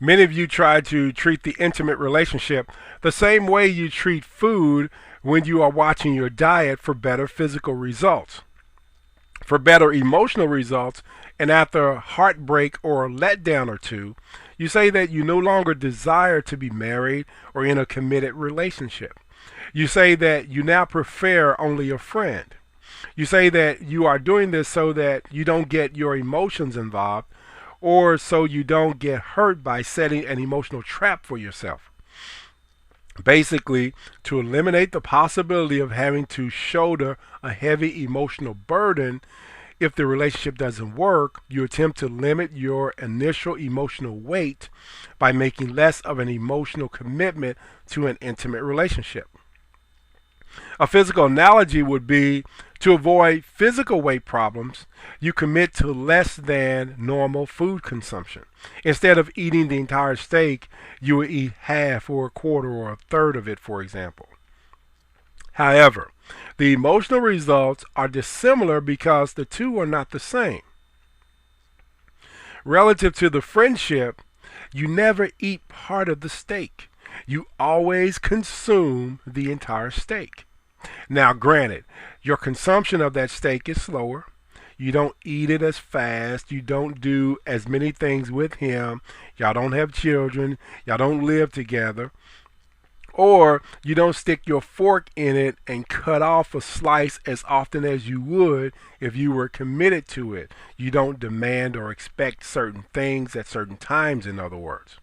Many of you try to treat the intimate relationship the same way you treat food when you are watching your diet for better physical results, for better emotional results, and after a heartbreak or a letdown or two, you say that you no longer desire to be married or in a committed relationship. You say that you now prefer only a friend. You say that you are doing this so that you don't get your emotions involved or so you don't get hurt by setting an emotional trap for yourself. Basically, to eliminate the possibility of having to shoulder a heavy emotional burden if the relationship doesn't work, you attempt to limit your initial emotional weight by making less of an emotional commitment to an intimate relationship. A physical analogy would be to avoid physical weight problems, you commit to less than normal food consumption. Instead of eating the entire steak, you will eat half or a quarter or a third of it, for example. However, the emotional results are dissimilar because the two are not the same. Relative to the friendship, you never eat part of the steak. You always consume the entire steak. Now, granted, your consumption of that steak is slower. You don't eat it as fast. You don't do as many things with him. Y'all don't have children. Y'all don't live together. Or you don't stick your fork in it and cut off a slice as often as you would if you were committed to it. You don't demand or expect certain things at certain times, in other words.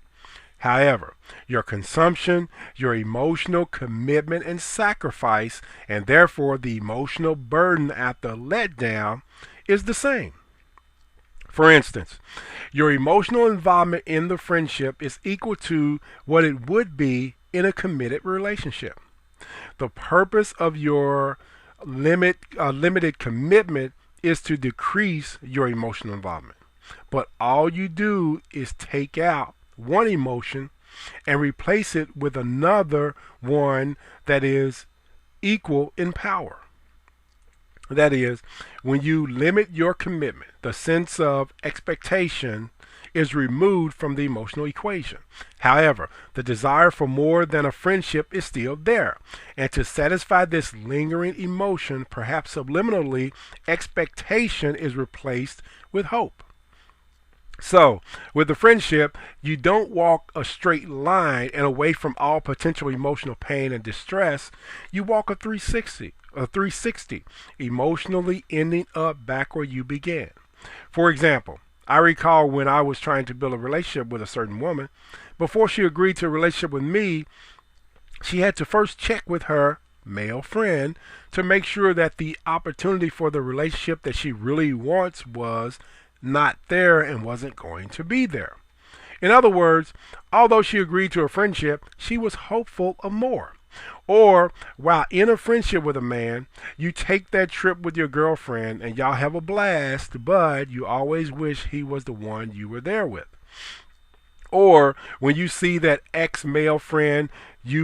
However, your consumption, your emotional commitment and sacrifice, and therefore the emotional burden after letdown, is the same. For instance, your emotional involvement in the friendship is equal to what it would be in a committed relationship. The purpose of your limited commitment is to decrease your emotional involvement. But all you do is take out one emotion and replace it with another one that is equal in power. That is, when you limit your commitment, the sense of expectation is removed from the emotional equation. However, the desire for more than a friendship is still there. And to satisfy this lingering emotion, perhaps subliminally, expectation is replaced with hope. So, with the friendship, you don't walk a straight line and away from all potential emotional pain and distress. You walk a 360, emotionally ending up back where you began. For example, I recall when I was trying to build a relationship with a certain woman, before she agreed to a relationship with me, she had to first check with her male friend to make sure that the opportunity for the relationship that she really wants was not there and wasn't going to be there. In other words, although she agreed to a friendship, she was hopeful of more. Or while in a friendship with a man, you take that trip with your girlfriend and y'all have a blast, but you always wish he was the one you were there with. Or when you see that ex-male friend who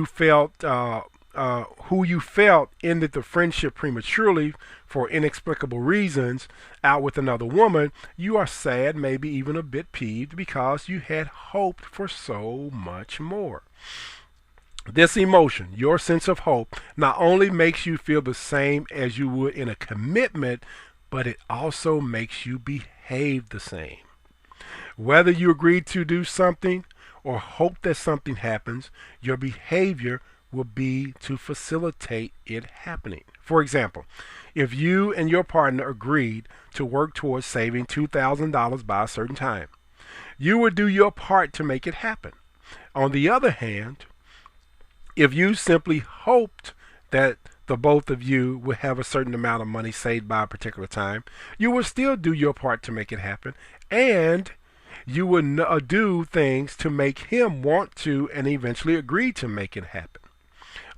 you felt ended the friendship prematurely for inexplicable reasons out with another woman, you are sad, maybe even a bit peeved because you had hoped for so much more. This emotion, your sense of hope, not only makes you feel the same as you would in a commitment, but it also makes you behave the same. Whether you agree to do something or hope that something happens, your behavior will be to facilitate it happening. For example, if you and your partner agreed to work towards saving $2,000 by a certain time, you would do your part to make it happen. On the other hand, if you simply hoped that the both of you would have a certain amount of money saved by a particular time, you would still do your part to make it happen, and you would do things to make him want to and eventually agree to make it happen.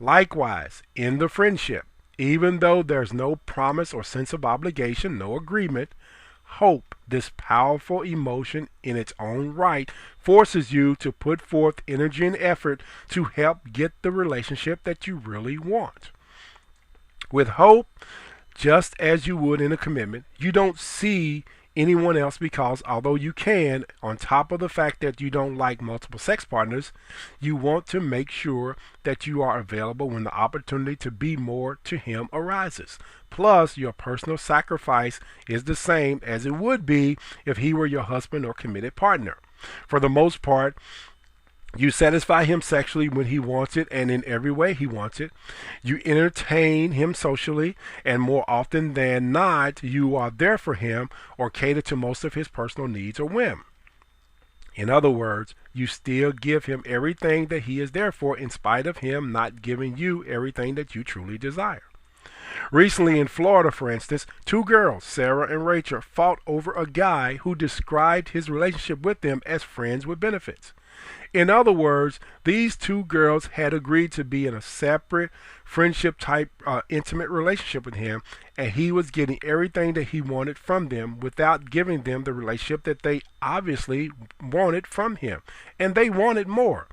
Likewise, in the friendship, even though there's no promise or sense of obligation, no agreement, hope, this powerful emotion in its own right, forces you to put forth energy and effort to help get the relationship that you really want. With hope, just as you would in a commitment, you don't see anyone else because although you can, on top of the fact that you don't like multiple sex partners, you want to make sure that you are available when the opportunity to be more to him arises. Plus, your personal sacrifice is the same as it would be if he were your husband or committed partner. For the most part, you satisfy him sexually when he wants it and in every way he wants it. You entertain him socially, and more often than not, you are there for him or cater to most of his personal needs or whim. In other words, you still give him everything that he is there for in spite of him not giving you everything that you truly desire. Recently in Florida, for instance, two girls, Sarah and Rachel, fought over a guy who described his relationship with them as friends with benefits. In other words, these two girls had agreed to be in a separate friendship type intimate relationship with him, and he was getting everything that he wanted from them without giving them the relationship that they obviously wanted from him. And they wanted more.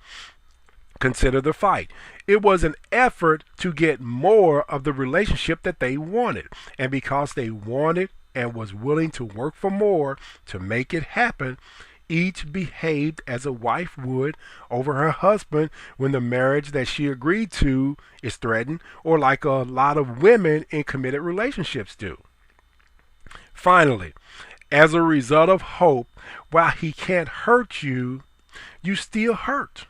Consider the fight. It was an effort to get more of the relationship that they wanted. And because they wanted and was willing to work for more to make it happen, each behaved as a wife would over her husband when the marriage that she agreed to is threatened, or like a lot of women in committed relationships do. Finally, as a result of hope, while he can't hurt you, you still hurt.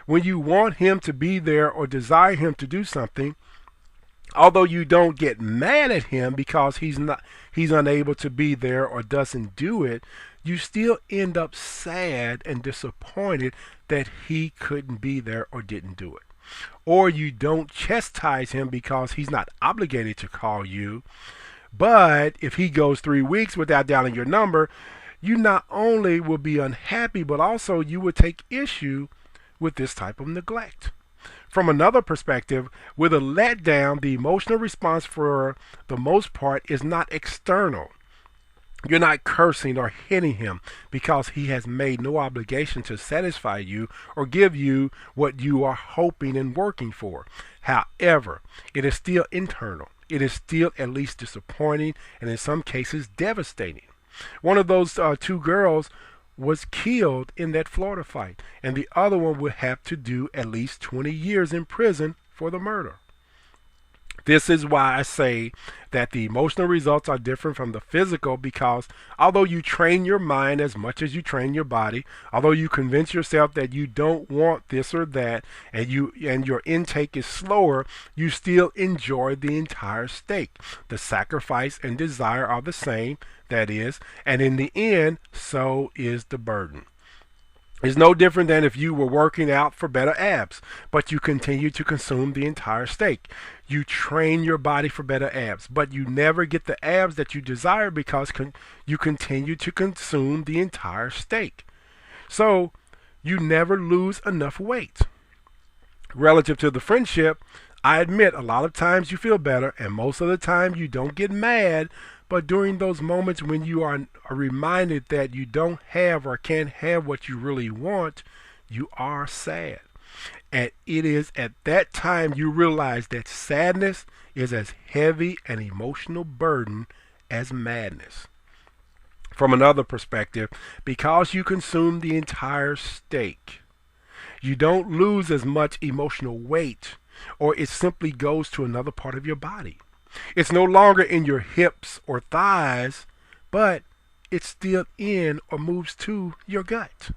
When you want him to be there or desire him to do something, although you don't get mad at him because he's unable to be there or doesn't do it, you still end up sad and disappointed that he couldn't be there or didn't do it. Or you don't chastise him because he's not obligated to call you, but if he goes 3 weeks without dialing your number, you not only will be unhappy, but also you would take issue with this type of neglect. From another perspective, with a letdown, the emotional response for the most part is not external. You're not cursing or hitting him because he has made no obligation to satisfy you or give you what you are hoping and working for. However, it is still internal. It is still at least disappointing and in some cases devastating. One of those two girls was killed in that Florida fight, and the other one would have to do at least 20 years in prison for the murder. This is why I say that the emotional results are different from the physical, because although you train your mind as much as you train your body, although you convince yourself that you don't want this or that, and your intake is slower, you still enjoy the entire steak. The sacrifice and desire are the same, that is, and in the end, so is the burden. It's no different than if you were working out for better abs, but you continue to consume the entire steak. You train your body for better abs, but you never get the abs that you desire because you continue to consume the entire steak. So you never lose enough weight. Relative to the friendship, I admit a lot of times you feel better, and most of the time you don't get mad. But during those moments when you are reminded that you don't have or can't have what you really want, you are sad. And it is at that time you realize that sadness is as heavy an emotional burden as madness. From another perspective, because you consume the entire steak, you don't lose as much emotional weight, or it simply goes to another part of your body. It's no longer in your hips or thighs, but it's still in or moves to your gut.